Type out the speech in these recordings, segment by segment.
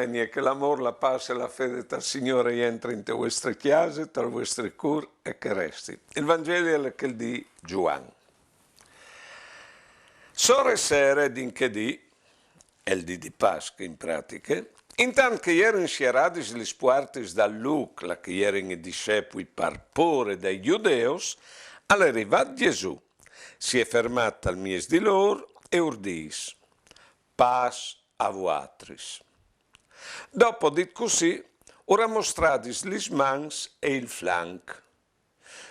domani che l'amore, la pace e la fede dal Signore entri in te vostre chiese, tra le vostre cure e che resti. Il Vangelo è che di Giovanni. Sore sera d'inchedì, è il di Pasqua in pratica, intanto che erano schierati gli spuarti da Luca, che erano i discepoli per pure dei giudeos, all'arrivato Gesù si è fermato al mies di loro e urdis, pas a voatris. Dopo dit così, ora mostrati gli mans e il flanco.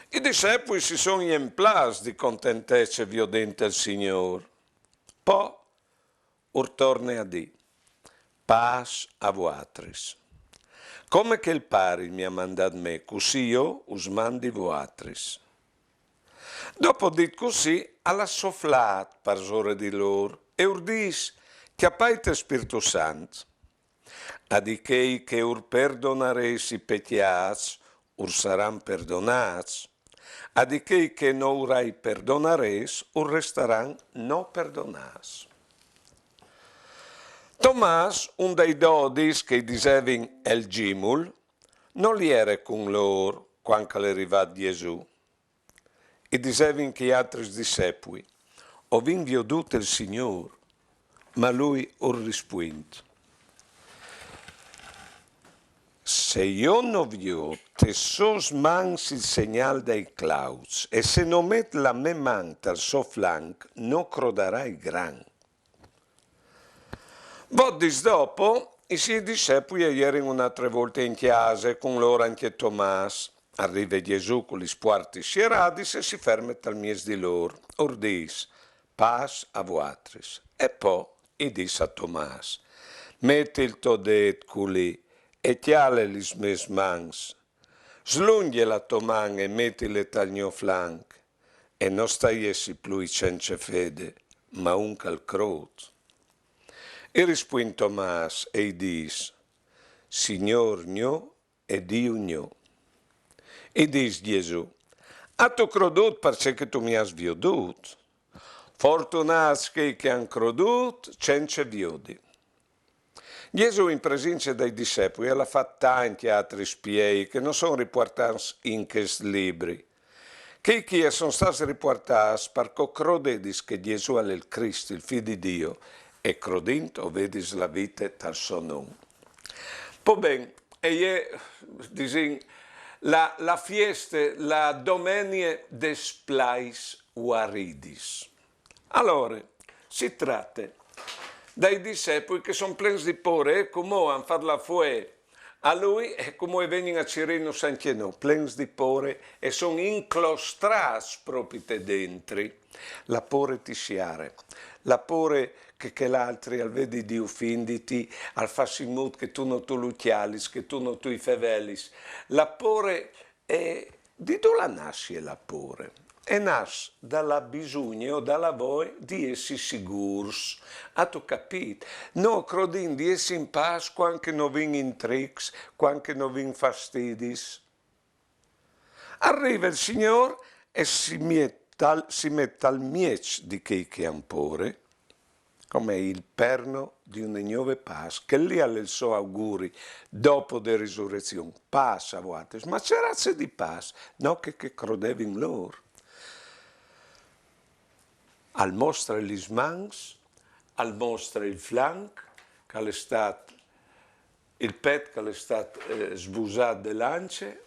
I discepoli si sono emplas di contentezza viodente il Signore. Poi, torna a dire, pas a voatris. Come che il pari mi ha mandato me, così io us mandi voatris. Dopo dit così, alla sofflat per ore di loro, e urdis, chiappate Spirito Santo. Adichei che ur perdonareis i pecchiats, ur saran perdonats. Adichei che non urai perdonareis, ur restaran no perdonats. Tomàs, un dei dodis che dicevano el Gimul, non li era con loro quando è arrivato Gesù. E dicevano che gli altri discepoli, ho veduto il Signore, ma lui ha risposto. Se io non vedo te sos mans il segnale dei clauds e se non metto la mia mano al suo flanco, non croderai gran. Vodis dopo, i suoi discepoli erano un'altra volta in chiesa, con loro anche Tomàs. Arriva Gesù con gli spuarti schierati e si ferma al mies di loro. Ordis, pas a voatris. E poi, disse a Tomàs, metti il tuo det culi e tiale le mes mans. Slunghi la tua mano e mettile al mio flanco. E non stai essi più senza fede, ma un calcrot. E rispose Tomàs e disse, Signor mio e Dio mio. E disse Gesù, a tu credut perché tu mi hai veduto. Fortunati che hanno creduto senza vedere. Gesù in presenza dei discepoli ha fatto tanti altri spiei che non sono riportati in questi libri, che sono stati riportati perché credete che Gesù è il Cristo, il Figlio di Dio, e credendo vedi la vita dal suo nome. Poi bene, la fiesta, la domenica des plais uaridis. Allora, si tratta dai discepoli che sono pieni di paura, come hanno fatto la fue a lui e come vengono a Cirino anche noi, pieni di paura e sono inclostrati proprio dentro. La paura ti sciare, la paura che l'altro al vedi di offenditi, al farsi mood che tu non tu lucchialis, che tu non tu i fevelis. La paura è, di dove nasce la paura? E nasce dalla bisogno, dalla voglia di essere sicuri. Ha tu capito? No, credendo di essere in pace quando non vengono in tricks, quando non vengono fastidi. Arriva il Signore e si mette al miec di chi che ha paura, come il perno di una nuova pace, che lì ha il suo auguri dopo la risurrezione. Pace a voi, ma c'era di pace, no che credeva in loro. Al mostra gli mans, al mostra il flanco, che è stato il pet che è stato sbusato dell'ance,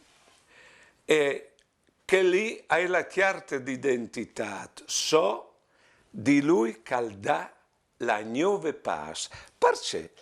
e che lì hai la chiara d'identità, so di lui che dà la nuova pace. Perché?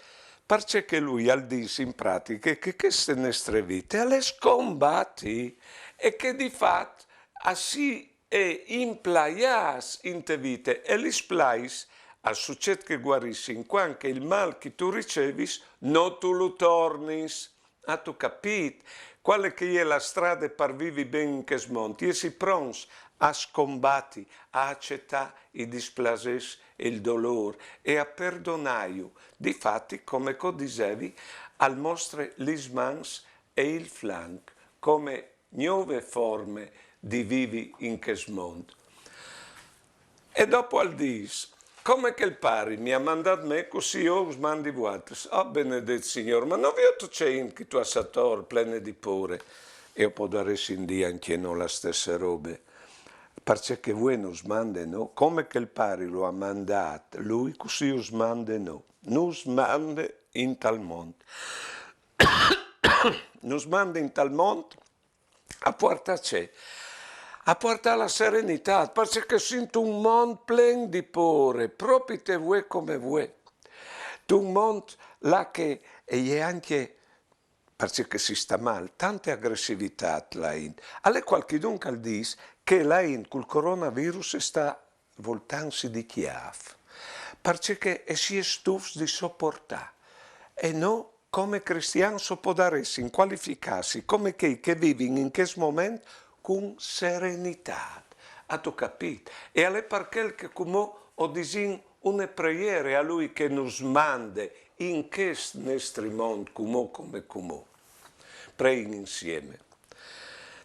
Perché lui ha detto in pratica che queste nostre vite le scombatti e che di fatto assi e implaias in te vite e li splais al succed che guarisci in quanto il mal che tu ricevis non tu lo tornis. Ha tu capito? Quale che è la strada per vivi ben in che smonti? E si prons a scombatti, a accettare i displases e il dolore e a perdonaio. Difatti, come dicevi, al mostre l'ismans e il flanco come nuove forme di vivi in che mondo. E dopo al dis, come che il pari mi ha mandato me, così io us mandi voi. Oh, benedetto Signore, ma non vi ho c'è che tu a Sator, plene di pure. E può dare in dia anche non la stessa robe. Perché voi non mandano, come che il pari lo ha mandato, lui così us mandano. Nos manda in tal mondo. Nos manda in tal mondo a porta c'è. A portare la serenità, perché sento un mondo pieno di paure, proprio te vuoi come vuoi. Un mondo là che è anche, perché si sta male, tante aggressività là in. Alle qualcuno che dice che là in col coronavirus sta voltandosi di Kiev, perché si è stufo di sopportare. E no, come cristiani so può darsi, qualificarsi come che vivono in questo momento con serenità. Ha tu capito? E alle perché che come ho disin una preghiera a lui che nos manda in questo nostro mondo come. Preghi insieme.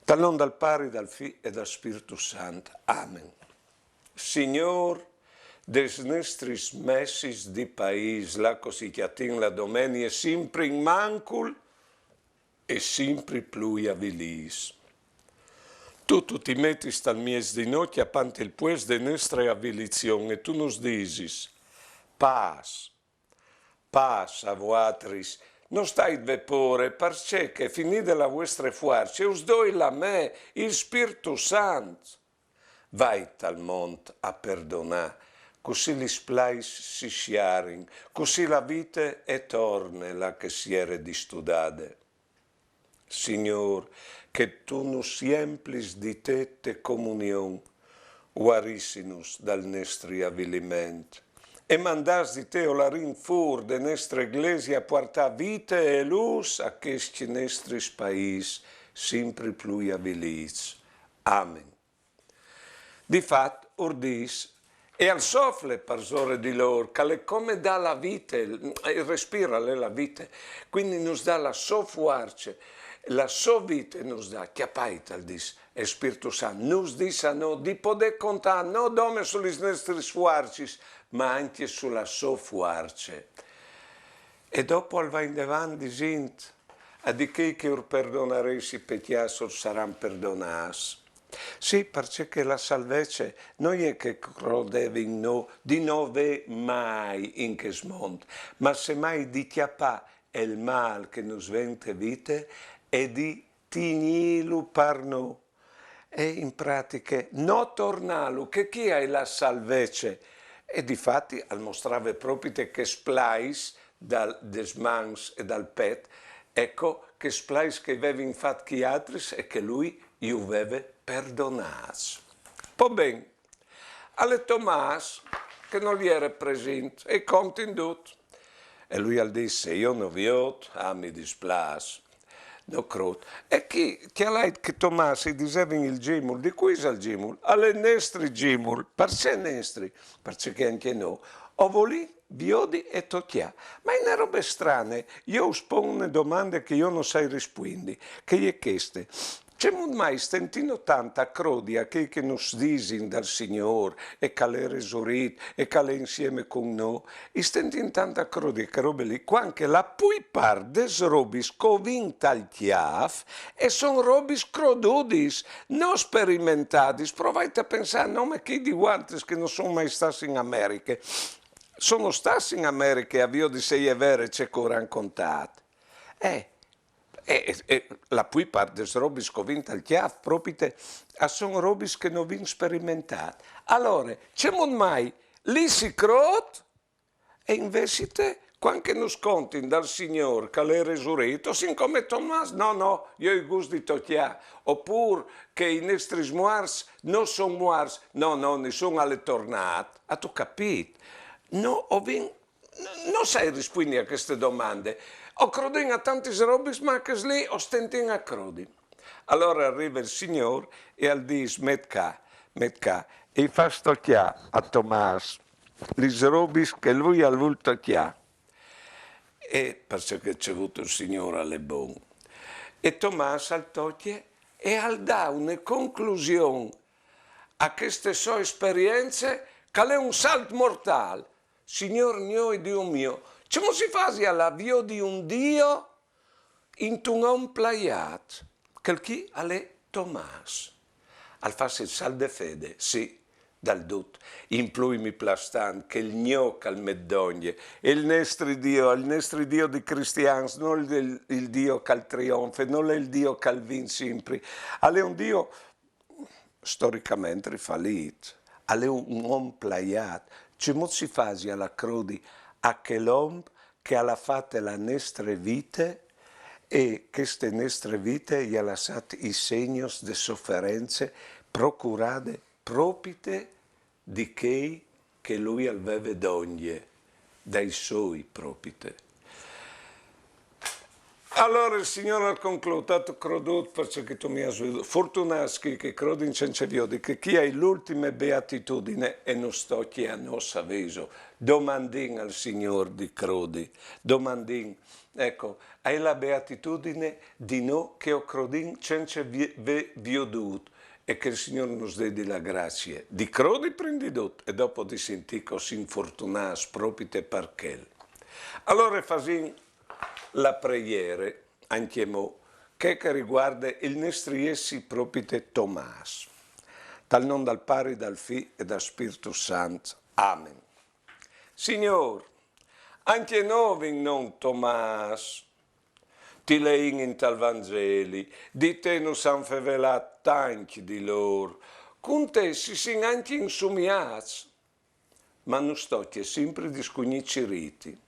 Dal nome del Padre, dal Figlio e dal Spirito Santo. Amen. Signor, des nostris messis di país, la così chiatin la domenia, sempre in mancul e sempre pluia vilis. Tu ti mettis al mies di noche apante il pues de nostra avilizione, e tu nos disis, paz a voatris, non stai vepore, perché finite la vostra forza, us doi la me, il Spirito Santo. Vai tal mondo a perdonare, così gli splais si sciarin, così la vita è torna la che si era di studare. Signor, che tu nos siemplis di te comunione, guarissinus dal nostri avvilimento, e mandas di te olarin fur de nostra iglesia a portare vita e luz a questi nostri paesi, sempre più avviliz. Amen. Di fatto, ordis, e al soffle parsore di loro, che le come dà la vita, respira la vita, quindi nos dà la sua forza, la sua vita nos dà, chiappaita dis, e Spirito Santo, nos dice no, di poter contare non dome sulle nostre forze, ma anche sulla sua forza. E dopo al va in davanti dicendo, a di che ur perdonarei i peccati saranno perdonati. Sì, perché la salvezza non è che credeva in noi, di non mai in questo mondo, ma semmai di chiappare il male che nos vente vita e di tignilo per noi. E in pratica non tornarlo, che chi è la salvezza? E difatti al mostrava proprio che splais dal desmans e dal pet, ecco che splais che aveva infatti chi altri e che lui io aveva perdonato. Poi bene, alle Tommaso che non gli era presente e conta in tutto. E lui al disse, io non vi ho, mi dispiace. No crot. E chi ha letto che Tommaso diceva il Gimul, di cui è il Gimul? Alle nostre Gimul, perché nostri? Perché anche noi, ovoli, biodi e tocchia. Ma in robe strane, io spongo una domanda che io non sai rispondere, che è questa. C'è mai stentino tanta crodia che nos disin dal Signore e che è resurito e che è insieme con noi. E stentino tanta crodia che robe lì, anche la pui par des robis convinta al chiaf e sono robis crodudis, non sperimentati. Provate a pensare, no, ma chi di guantes che non sono mai stati in America. Sono stati in America e avvio di sei è vero c'è ancora contato. E la pui par des robis convinta al chiaf proprio sono robis che non vi sperimentati. Allora, c'è mai lì si crot e invece quando nos contin dal Signore che è resurretto, sin come Tommaso, no, io i gusti di tocchiare, oppure che i nostri smuars non sono muars, no, ne sono alle tornate. Ha tu capito? No, non sai rispondere a queste domande. Ho creduto a tanti robis, ma che lì ho stentato a credere. Allora arriva il Signore e al dice, met e fa stocchiare a Tommaso le robis che lui ha voluto tocchiare. E perché c'è avuto il Signore alle buone. E Tommaso al tocchia e al dà una conclusione a queste sue esperienze che è un salto mortale. Signor mio e Dio mio, come si fa all'avvio di un Dio in un uomo plaiat, che chi è Tommaso. Al farsi il sal de fede, sì, dal dut, in plui mi plastan, che il gnoc al meddogne, il nostro Dio di cristiani, non il Dio che trionfa, non è il Dio che vince sempre, è un Dio storicamente rifallito, è un uomo plaiat, come si fa alla crudi a quell'uomo che ha fatto la nostra vita e queste nostre vite gli ha lasciato i segni di sofferenze procurate proprio di che lui aveva d'ogni, dai suoi proprio. Allora il Signore ha concludato crodut perché tu mi hai sveduto. Fortunaschi che crodi in cenceviodi, che chi hai l'ultima beatitudine e non sto chi a nos avviso. Domandin al Signore di crodi. Domandin. Ecco, hai la beatitudine di no che ho crodin cenceviodut e che il Signore nos dedi la grazia. Di crodi prendi tutto e dopo di sentire così infortunati proprio perché. Allora fasin la preghiera, anche mo, che riguarda il nostro essi proprio Tommaso. Dal nome dal Padre, dal Figlio e dal Spirito Santo. Amen. Signore, anche noi in nome Tommaso, ti lein in tal Vangeli, di te non san fevelà tanti di loro, con te si sin anche insumiati, ma non sto che sempre discugnici riti.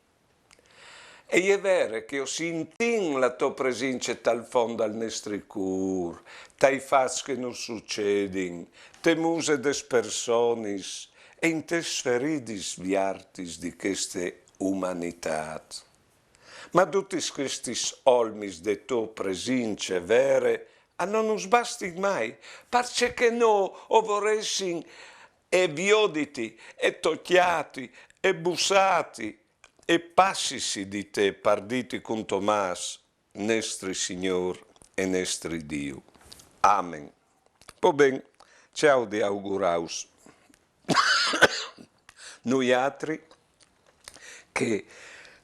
E è vero che ho sentito la tua presenza tal fondo al nostro cuore, tai fatti che non succedono, te muse des persone e in te sferidis viartis di queste umanità. Ma tutti questi olmis de tua presenza vere non nos basti mai, perché no o vorressin e vioditi, e tocchiati, e bussati, e passisi di te, parditi con Tommaso, nostro Signore e nostro Dio. Amen. Poi ben, ciao di auguraus. Noi altri che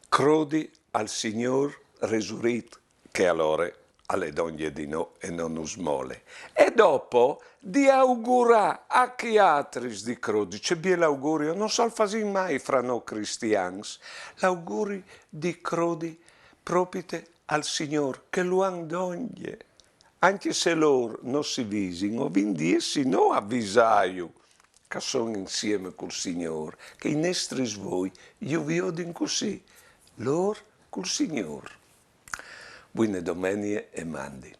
crodi al Signore resurito, che allora alle donne di no e non nos mole. E dopo di augurà a chi altri di crodi. C'è bien l'augurio, non so fare mai fra noi cristiani, l'augurio di crodi proprio al Signore, che lo han donne. Anche se loro non si visino, vindiessi no avvisaio, che sono insieme col Signore, che i nostri svoi, io vi odio così, loro col Signore. Buone domeniche e mandi.